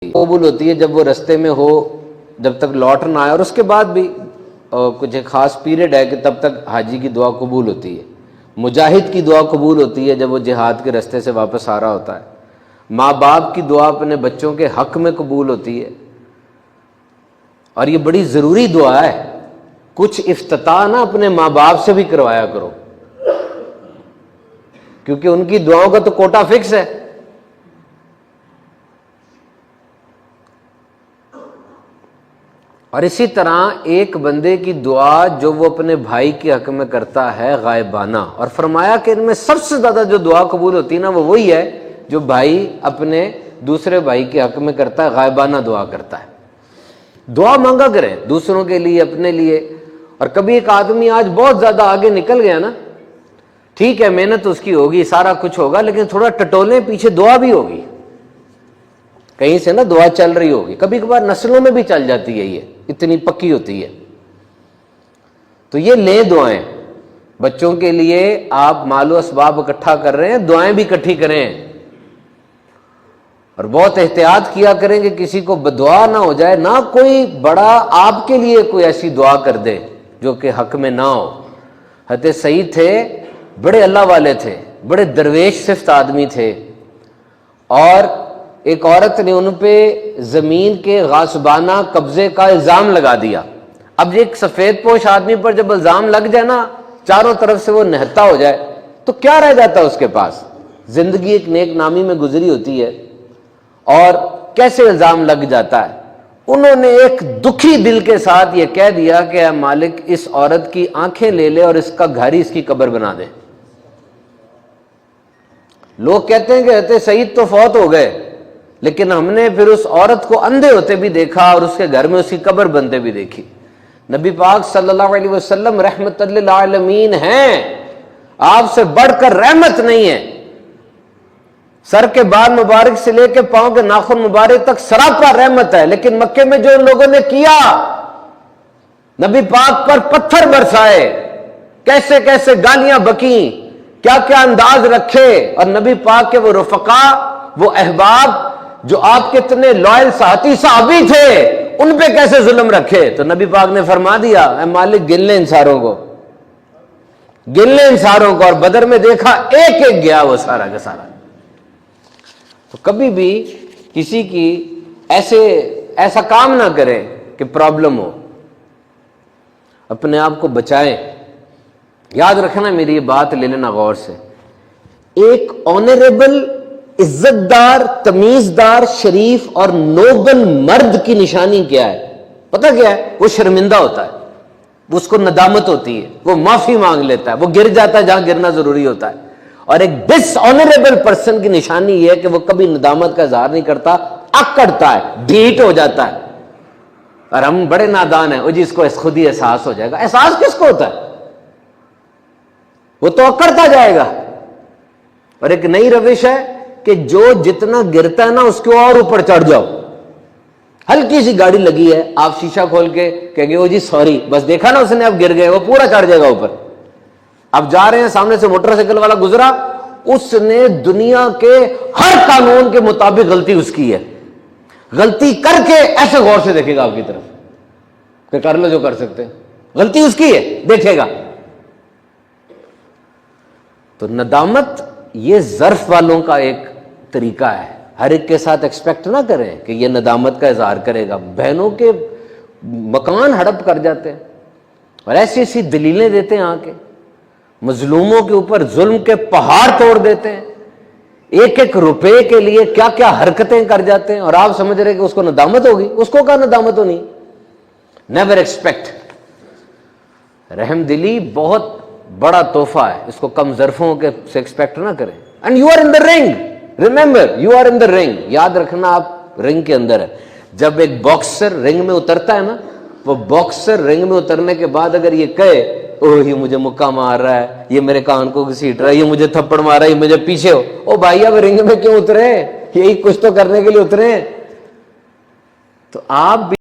قبول ہوتی ہے جب وہ رستے میں ہو، جب تک لوٹ نہ آئے، اور اس کے بعد بھی کچھ ایک خاص پیریڈ ہے کہ تب تک حاجی کی دعا قبول ہوتی ہے۔ مجاہد کی دعا قبول ہوتی ہے جب وہ جہاد کے رستے سے واپس آ رہا ہوتا ہے۔ ماں باپ کی دعا اپنے بچوں کے حق میں قبول ہوتی ہے، اور یہ بڑی ضروری دعا ہے۔ کچھ افتتاح نہ اپنے ماں باپ سے بھی کروایا کرو، کیونکہ ان کی دعاؤں کا تو کوٹا فکس ہے۔ اور اسی طرح ایک بندے کی دعا جو وہ اپنے بھائی کے حق میں کرتا ہے غائبانہ، اور فرمایا کہ ان میں سب سے زیادہ جو دعا قبول ہوتی ہے نا وہ وہی ہے جو بھائی اپنے دوسرے بھائی کے حق میں کرتا ہے، غائبانہ دعا کرتا ہے۔ دعا مانگا کریں دوسروں کے لیے، اپنے لیے۔ اور کبھی ایک آدمی آج بہت زیادہ آگے نکل گیا نا، ٹھیک ہے محنت اس کی ہوگی، سارا کچھ ہوگا، لیکن تھوڑا ٹٹولے پیچھے دعا بھی ہوگی، کہیں سے نا دعا چل رہی ہوگی، کبھی کبھار نسلوں میں بھی چل جاتی ہے، یہ اتنی پکی ہوتی ہے۔ تو یہ لیں دعائیں بچوں کے لیے، آپ مال و اسباب اکٹھا کر رہے ہیں، دعائیں بھی اکٹھی کریں، اور بہت احتیاط کیا کریں کہ کسی کو بدعا نہ ہو جائے، نہ کوئی بڑا آپ کے لیے کوئی ایسی دعا کر دے جو کہ حق میں نہ ہو۔ حضرت سعید تھے، بڑے اللہ والے تھے، بڑے درویش صفت آدمی تھے، اور ایک عورت نے ان پہ زمین کے غاصبانہ قبضے کا الزام لگا دیا۔ اب ایک سفید پوش آدمی پر جب الزام لگ جائے نا، چاروں طرف سے وہ نہتا ہو جائے، تو کیا رہ جاتا ہے اس کے پاس؟ زندگی ایک نیک نامی میں گزری ہوتی ہے، اور کیسے الزام لگ جاتا ہے۔ انہوں نے ایک دکھی دل کے ساتھ یہ کہہ دیا کہ اے مالک، اس عورت کی آنکھیں لے لے اور اس کا گھر ہی اس کی قبر بنا دے۔ لوگ کہتے ہیں کہ حضرت سعید تو فوت ہو گئے، لیکن ہم نے پھر اس عورت کو اندھے ہوتے بھی دیکھا اور اس کے گھر میں اس کی قبر بنتے بھی دیکھی۔ نبی پاک صلی اللہ علیہ وسلم رحمت للعالمین ہیں، آپ سے بڑھ کر رحمت نہیں ہے۔ سر کے بال مبارک سے لے کے پاؤں کے ناخن مبارک تک سراپا رحمت ہے، لیکن مکے میں جو لوگوں نے کیا، نبی پاک پر پتھر برسائے، کیسے کیسے گالیاں بکیں، کیا کیا انداز رکھے، اور نبی پاک کے وہ رفقا، وہ احباب جو آپ کے اتنے لائل ساتھی صحابی تھے، ان پہ کیسے ظلم رکھے۔ تو نبی پاک نے فرما دیا اے مالک گن لے ان ساروں کو، گن لے ان ساروں کو، اور بدر میں دیکھا ایک ایک گیا وہ سارا کا سارا۔ تو کبھی بھی کسی کی ایسا کام نہ کریں کہ پرابلم ہو، اپنے آپ کو بچائیں۔ یاد رکھنا میری یہ بات لے لینا غور سے، ایک آنریبل، عزت دار، تمیزدار، شریف اور نوبل مرد کی نشانی کیا ہے پتہ کیا ہے؟ وہ شرمندہ ہوتا ہے، اس کو ندامت ہوتی ہے، وہ معافی مانگ لیتا ہے، وہ گر جاتا ہے جہاں گرنا ضروری ہوتا ہے۔ اور ایک ڈس آنریبل پرسن کی نشانی یہ ہے کہ وہ کبھی ندامت کا اظہار نہیں کرتا، اکڑتا ہے، ڈھیٹ ہو جاتا ہے۔ اور ہم بڑے نادان ہیں، وہ جس کو خود ہی احساس ہو جائے گا۔ احساس کس کو ہوتا ہے؟ وہ تو اکڑتا جائے گا۔ اور ایک نئی روش ہے کہ جو جتنا گرتا ہے نا اس کے اور اوپر چڑھ جاؤ۔ ہلکی سی گاڑی لگی ہے، آپ شیشہ کھول کے کہیں گے او جی سوری، بس دیکھا نا اس نے اب گر گئے، وہ پورا چڑھ جائے گا اوپر۔ اب جا رہے ہیں، سامنے سے موٹر سائیکل والا گزرا، اس نے دنیا کے ہر قانون کے مطابق غلطی اس کی ہے، غلطی کر کے ایسے غور سے دیکھے گا آپ کی طرف کہ کر لو جو کر سکتے، غلطی اس کی ہے، دیکھے گا۔ تو ندامت یہ ظرف والوں کا ایک طریقہ ہے، ہر ایک کے ساتھ ایکسپیکٹ نہ کریں کہ یہ ندامت کا اظہار کرے گا۔ بہنوں کے مکان ہڑپ کر جاتے ہیں، اور ایسی ایسی دلیلیں دیتے ہیں آ کے، مظلوموں کے اوپر ظلم کے پہاڑ توڑ دیتے ہیں، ایک ایک روپے کے لیے کیا کیا حرکتیں کر جاتے ہیں، اور آپ سمجھ رہے کہ اس کو ندامت ہوگی؟ اس کو کیا ندامت ہونی؟ Never expect. رحم دلی بہت بڑا تحفہ ہے، اس کو کم ظرفوں کے سے ایکسپیکٹ نہ کریں۔ اینڈ یو آر ان دا رنگ، ریمبر یو آر ان دا رنگ، یاد رکھنا آپ رنگ کے اندر ہے۔ جب ایک باکسر رنگ میں اترتا ہے نا، وہ باکسر رنگ میں اترنے کے بعد اگر یہ کہے اوہ یہ مجھے مکہ مار رہا ہے، یہ میرے کان کو گھسیٹ رہا ہے، یہ مجھے تھپڑ مار رہا ہے، یہ مجھے پیچھے ہو، او بھائی اب رنگ میں کیوں اترے؟ یہی کچھ تو کرنے کے لیے اترے ہیں۔ تو آپ بھی